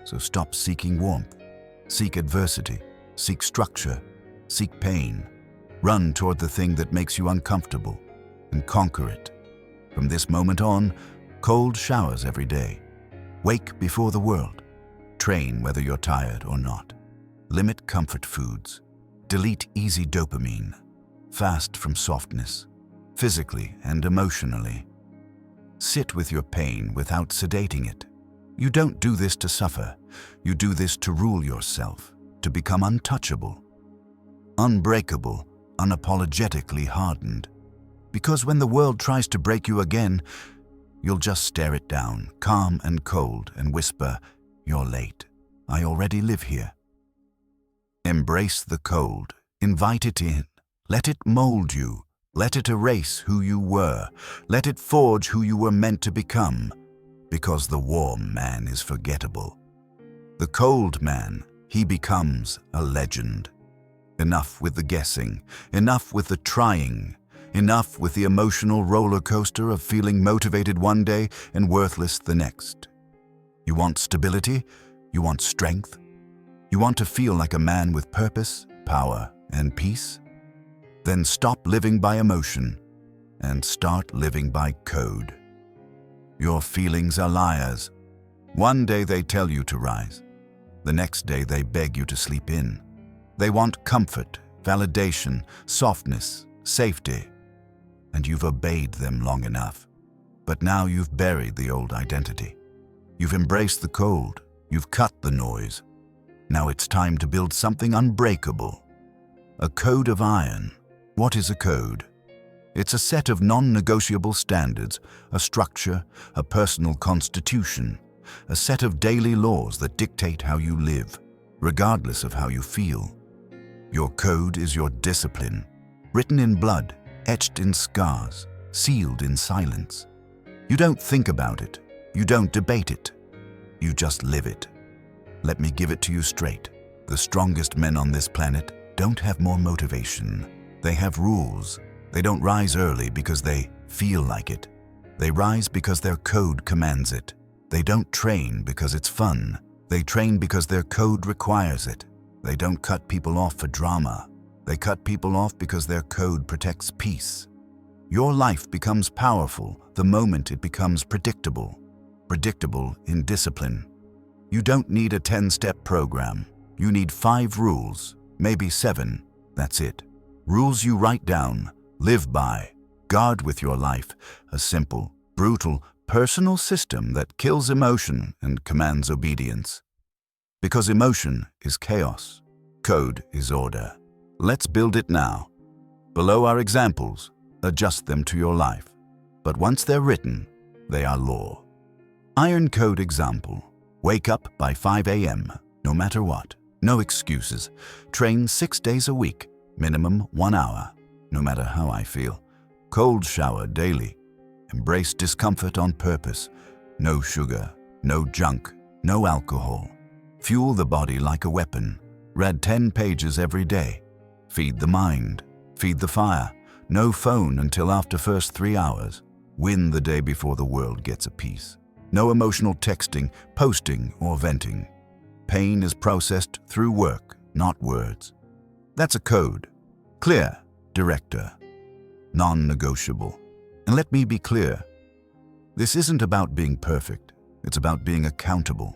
So stop seeking warmth. Seek adversity. Seek structure. Seek pain. Run toward the thing that makes you uncomfortable and conquer it. From this moment on, cold showers every day. Wake before the world. Train whether you're tired or not. Limit comfort foods. Delete easy dopamine. Fast from softness, physically and emotionally. Sit with your pain without sedating it. You don't do this to suffer. You do this to rule yourself, to become untouchable, unbreakable, unapologetically hardened. Because when the world tries to break you again, you'll just stare it down, calm and cold, and whisper, "You're late. I already live here." Embrace the cold. Invite it in. Let it mold you. Let it erase who you were. Let it forge who you were meant to become. Because the warm man is forgettable. The cold man, he becomes a legend. Enough with the guessing. Enough with the trying. Enough with the emotional roller coaster of feeling motivated one day and worthless the next. You want stability? You want strength? You want to feel like a man with purpose, power, and peace? Then stop living by emotion and start living by code. Your feelings are liars. One day they tell you to rise. The next day they beg you to sleep in. They want comfort, validation, softness, safety. And you've obeyed them long enough. But now you've buried the old identity. You've embraced the cold. You've cut the noise. Now it's time to build something unbreakable. A code of iron. What is a code? It's a set of non-negotiable standards, a structure, a personal constitution, a set of daily laws that dictate how you live, regardless of how you feel. Your code is your discipline, written in blood, etched in scars, sealed in silence. You don't think about it. You don't debate it. You just live it. Let me give it to you straight, The strongest men on this planet don't have more motivation. They have rules. They don't rise early because they feel like it. They rise because their code commands it. They don't train because it's fun. They train because their code requires it. They don't cut people off for drama. They cut people off because their code protects peace. Your life becomes powerful the moment it becomes predictable. Predictable in discipline. You don't need a 10-step program. You need 5 rules, maybe 7. That's it. Rules you write down, live by, guard with your life. A simple, brutal, personal system that kills emotion and commands obedience. Because emotion is chaos. Code is order. Let's build it now. Below are examples. Adjust them to your life. But once they're written, they are law. Iron Code example. Wake up by 5 a.m., no matter what. No excuses. Train 6 days a week, minimum 1 hour, no matter how I feel. Cold shower daily. Embrace discomfort on purpose. No sugar, no junk, no alcohol. Fuel the body like a weapon. Read 10 pages every day. Feed the mind. Feed the fire. No phone until after first 3 hours. Win the day before the world gets a piece. No emotional texting, posting, or venting. Pain is processed through work, not words. That's a code. Clear, director. Non-negotiable. And let me be clear. This isn't about being perfect. It's about being accountable.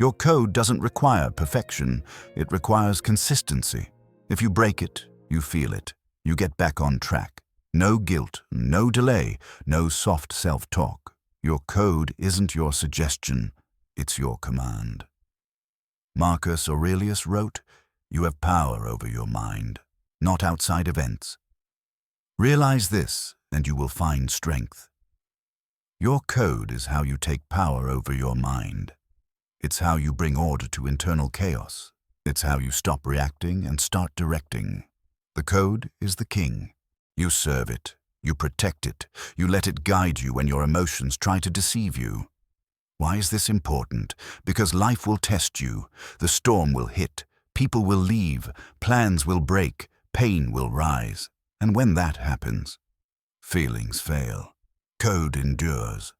Your code doesn't require perfection. It requires consistency. If you break it, you feel it. You get back on track. No guilt, no delay, no soft self-talk. Your code isn't your suggestion, it's your command. Marcus Aurelius wrote, "You have power over your mind, not outside events." Realize this, and you will find strength. Your code is how you take power over your mind. It's how you bring order to internal chaos. It's how you stop reacting and start directing. The code is the king. You serve it. You protect it. You let it guide you when your emotions try to deceive you. Why is this important? Because life will test you. The storm will hit. People will leave. Plans will break. Pain will rise. And when that happens, feelings fail. Code endures.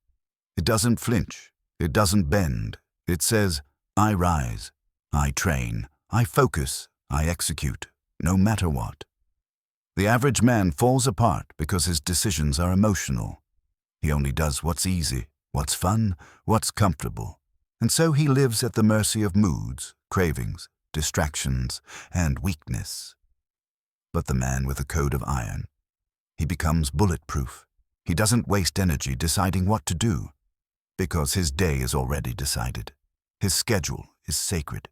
It doesn't flinch. It doesn't bend. It says, I rise. I train. I focus. I execute. No matter what. The average man falls apart because his decisions are emotional. He only does what's easy, what's fun, what's comfortable. And so he lives at the mercy of moods, cravings, distractions, and weakness. But the man with a code of iron, he becomes bulletproof. He doesn't waste energy deciding what to do, because his day is already decided. His schedule is sacred.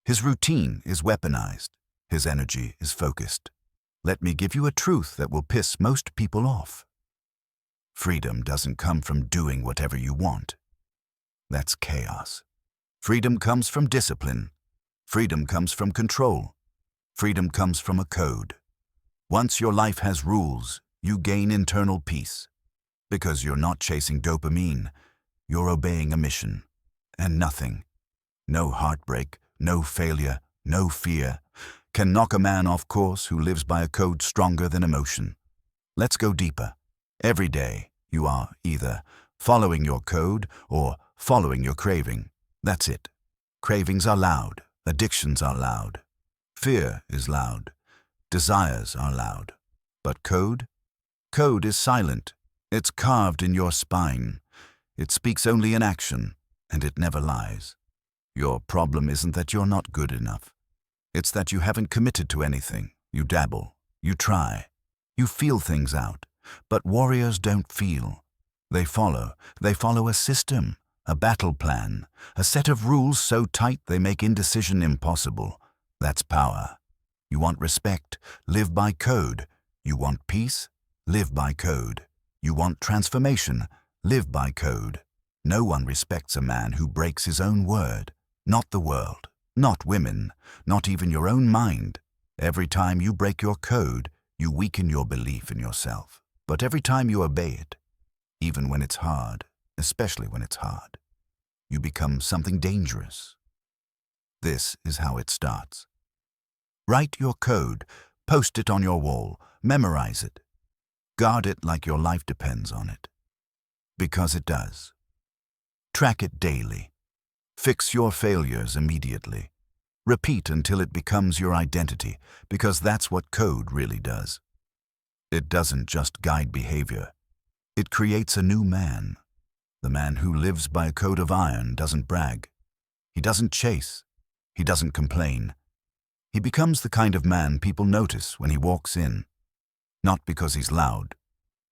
His routine is weaponized. His energy is focused. Let me give you a truth that will piss most people off. Freedom doesn't come from doing whatever you want. That's chaos. Freedom comes from discipline. Freedom comes from control. Freedom comes from a code. Once your life has rules, you gain internal peace. Because you're not chasing dopamine, you're obeying a mission. And nothing, no heartbreak, no failure, no fear, can knock a man off course who lives by a code stronger than emotion. Let's go deeper. Every day, you are either following your code or following your craving. That's it. Cravings are loud. Addictions are loud. Fear is loud. Desires are loud. But code? Code is silent. It's carved in your spine. It speaks only in action, and it never lies. Your problem isn't that you're not good enough. It's that you haven't committed to anything. You dabble. You try. You feel things out. But warriors don't feel. They follow. They follow a system, a battle plan, a set of rules so tight they make indecision impossible. That's power. You want respect? Live by code. You want peace? Live by code. You want transformation? Live by code. No one respects a man who breaks his own word. Not the world. Not women. Not even your own mind. Every time you break your code, you weaken your belief in yourself. But every time you obey it, even when it's hard, especially when it's hard, you become something dangerous. This is how it starts. Write your code, post it on your wall, memorize it. Guard it like your life depends on it. Because it does. Track it daily. Fix your failures immediately. Repeat until it becomes your identity, because that's what code really does. It doesn't just guide behavior. It creates a new man. The man who lives by a code of iron doesn't brag. He doesn't chase. He doesn't complain. He becomes the kind of man people notice when he walks in. Not because he's loud,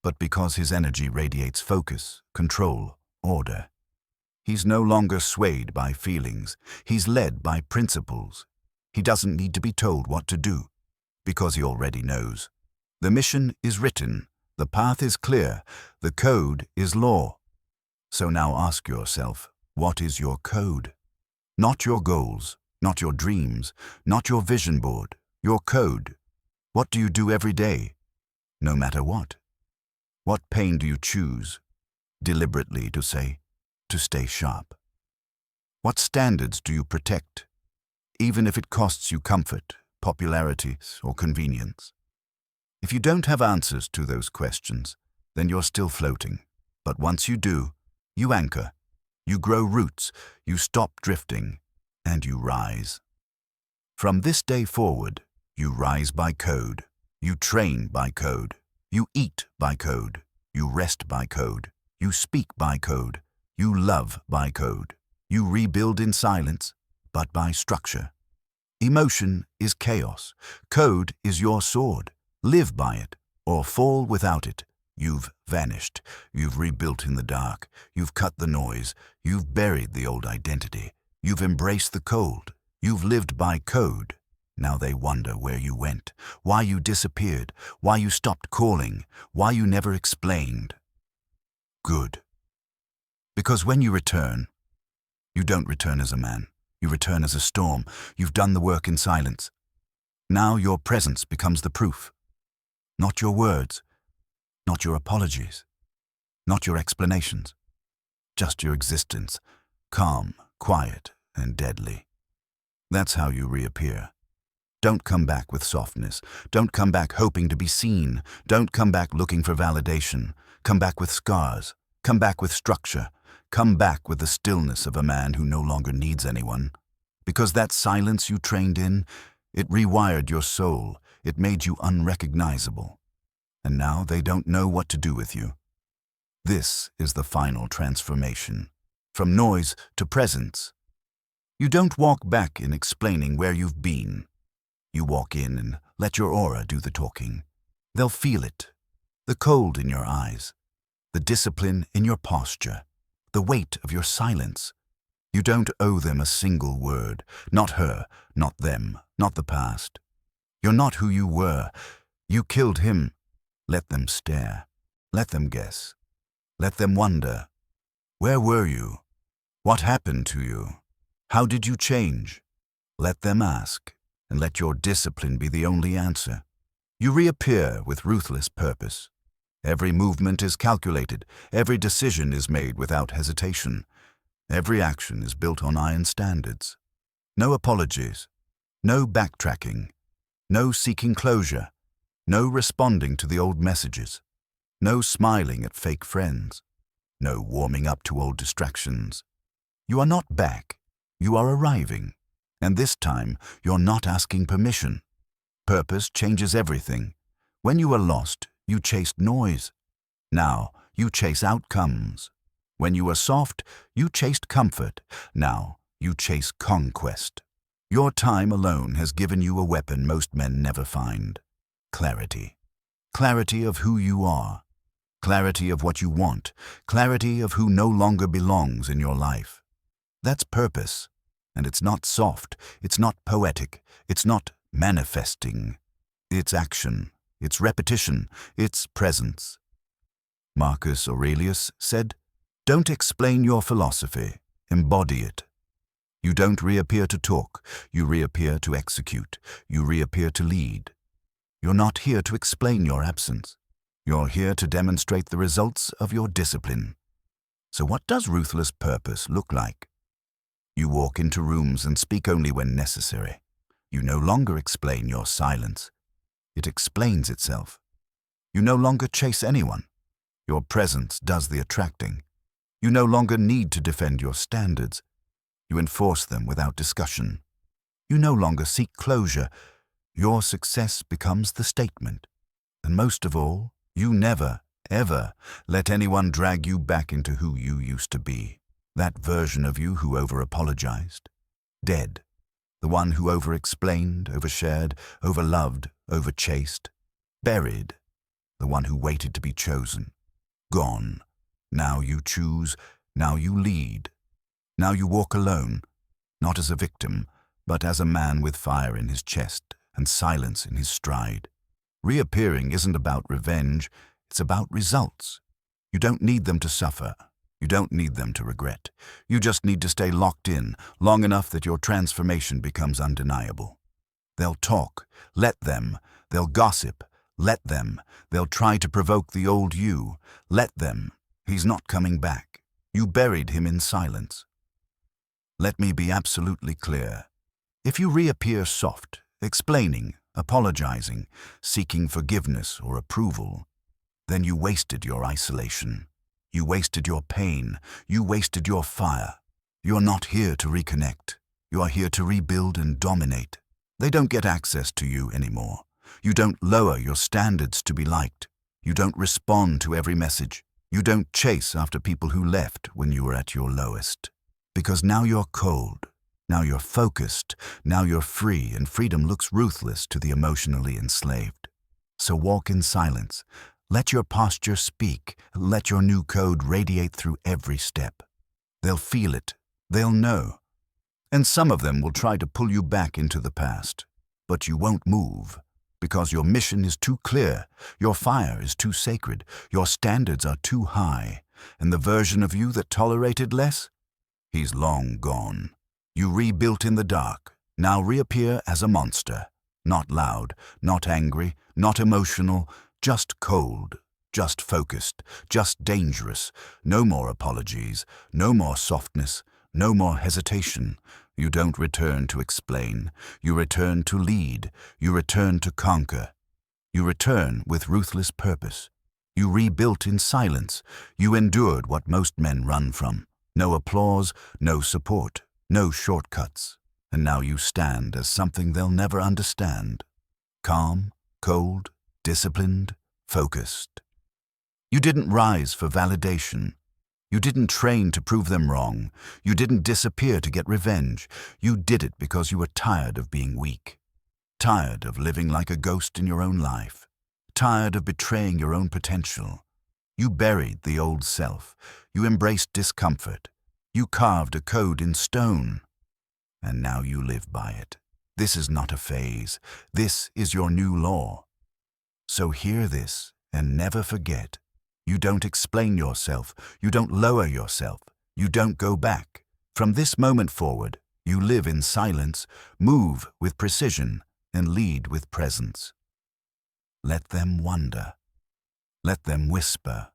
but because his energy radiates focus, control, order. He's no longer swayed by feelings. He's led by principles. He doesn't need to be told what to do, because he already knows. The mission is written, the path is clear, the code is law. So now ask yourself, what is your code? Not your goals, not your dreams, not your vision board, your code. What do you do every day, no matter what? What pain do you choose, deliberately to say, to stay sharp? What standards do you protect, even if it costs you comfort, popularity, or convenience? If you don't have answers to those questions, then you're still floating. But once you do, you anchor, you grow roots, you stop drifting, and you rise. From this day forward, you rise by code, you train by code, you eat by code, you rest by code, you speak by code, you love by code, you rebuild in silence, but by structure. Emotion is chaos. Code is your sword. Live by it, or fall without it. You've vanished. You've rebuilt in the dark. You've cut the noise. You've buried the old identity. You've embraced the cold. You've lived by code. Now they wonder where you went, why you disappeared, why you stopped calling, why you never explained. Good. Because when you return, you don't return as a man. You return as a storm. You've done the work in silence. Now your presence becomes the proof. Not your words, not your apologies, not your explanations. Just your existence, calm, quiet, and deadly. That's how you reappear. Don't come back with softness. Don't come back hoping to be seen. Don't come back looking for validation. Come back with scars. Come back with structure. Come back with the stillness of a man who no longer needs anyone. Because that silence you trained in, it rewired your soul. It made you unrecognizable. And now they don't know what to do with you. This is the final transformation. From noise to presence. You don't walk back in explaining where you've been. You walk in and let your aura do the talking. They'll feel it. The cold in your eyes. The discipline in your posture. The weight of your silence. You don't owe them a single word. Not her, not them, not the past. You're not who you were. You killed him. Let them stare. Let them guess. Let them wonder. Where were you? What happened to you? How did you change? Let them ask, and let your discipline be the only answer. You reappear with ruthless purpose. Every movement is calculated. Every decision is made without hesitation. Every action is built on iron standards. No apologies. No backtracking. No seeking closure. No responding to the old messages. No smiling at fake friends. No warming up to old distractions. You are not back. You are arriving. And this time, you're not asking permission. Purpose changes everything. When you were lost, you chased noise. Now, you chase outcomes. When you were soft, you chased comfort. Now, you chase conquest. Your time alone has given you a weapon most men never find. Clarity. Clarity of who you are. Clarity of what you want. Clarity of who no longer belongs in your life. That's purpose. And it's not soft. It's not poetic. It's not manifesting. It's action. It's repetition. It's presence. Marcus Aurelius said, "Don't explain your philosophy. Embody it." You don't reappear to talk. You reappear to execute. You reappear to lead. You're not here to explain your absence. You're here to demonstrate the results of your discipline. So what does ruthless purpose look like? You walk into rooms and speak only when necessary. You no longer explain your silence. It explains itself. You no longer chase anyone. Your presence does the attracting. You no longer need to defend your standards. You enforce them without discussion. You no longer seek closure. Your success becomes the statement. And most of all, you never, ever let anyone drag you back into who you used to be. That version of you who over-apologized. Dead. The one who over-explained, overshared, overloved, overchased. Buried. The one who waited to be chosen. Gone. Now you choose. Now you lead. Now you walk alone, not as a victim, but as a man with fire in his chest and silence in his stride. Reappearing isn't about revenge, it's about results. You don't need them to suffer. You don't need them to regret. You just need to stay locked in long enough that your transformation becomes undeniable. They'll talk, let them. They'll gossip, let them. They'll try to provoke the old you, let them. He's not coming back. You buried him in silence. Let me be absolutely clear. If you reappear soft, explaining, apologizing, seeking forgiveness or approval, then you wasted your isolation. You wasted your pain. You wasted your fire. You're not here to reconnect. You are here to rebuild and dominate. They don't get access to you anymore. You don't lower your standards to be liked. You don't respond to every message. You don't chase after people who left when you were at your lowest. Because now you're cold. Now you're focused. Now you're free, and freedom looks ruthless to the emotionally enslaved. So walk in silence. Let your posture speak. Let your new code radiate through every step. They'll feel it. They'll know. And some of them will try to pull you back into the past. But you won't move. Because your mission is too clear, your fire is too sacred, your standards are too high, and the version of you that tolerated less? He's long gone. You rebuilt in the dark, now reappear as a monster. Not loud, not angry, not emotional, just cold, just focused, just dangerous. No more apologies, no more softness, no more hesitation. You don't return to explain. You return to lead. You return to conquer. You return with ruthless purpose. You rebuilt in silence. You endured what most men run from. No applause, no support, no shortcuts. And now you stand as something they'll never understand. Calm, cold, disciplined, focused. You didn't rise for validation. You didn't train to prove them wrong. You didn't disappear to get revenge. You did it because you were tired of being weak. Tired of living like a ghost in your own life. Tired of betraying your own potential. You buried the old self. You embraced discomfort. You carved a code in stone. And now you live by it. This is not a phase. This is your new law. So hear this and never forget. You don't explain yourself. You don't lower yourself. You don't go back. From this moment forward, you live in silence, move with precision, and lead with presence. Let them wonder. Let them whisper.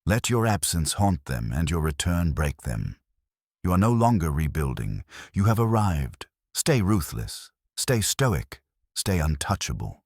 Let your absence haunt them and your return break them. You are no longer rebuilding. You have arrived. Stay ruthless. Stay stoic. Stay untouchable.